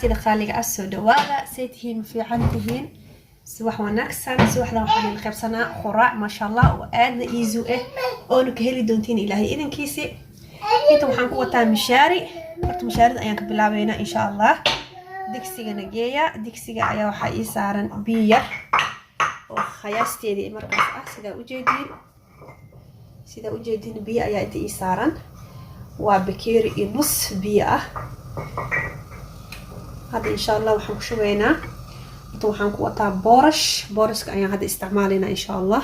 asxaabtayda qaaliga ah soo dhawaada say tihiin ma fiican tihiin subax wanaagsan subaxdan waxaan idin qaybsanaa quraac maasha allah oo aadna iisu ah oona ka heli doontiin ilaahay idinkiisi inta waxaan ku wataa mishaari horta mishaarida ayaan ka bilaabaynaa insha allah digsigana geeya digsiga ayaa waxaa ii saaran biyo yar oo khayaasteedii markaas ah sidaa ujeedin biyo ayaa inta ii saaran waa bakeeri iyo nus biyo ah هذا إن شاء الله وحن شوينا وحن كوتا بورش كأي هذا استعمالنا إن شاء الله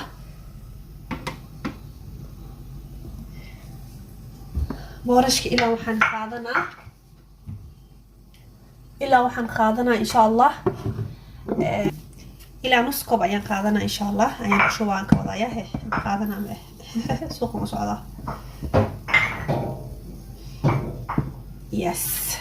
بورش إلا وحن خاضنا إن شاء الله إلى نص كوب أيان خاضنا إن شاء الله أيان شو عن كوضايا هي خاضنا سوق مسعودة يس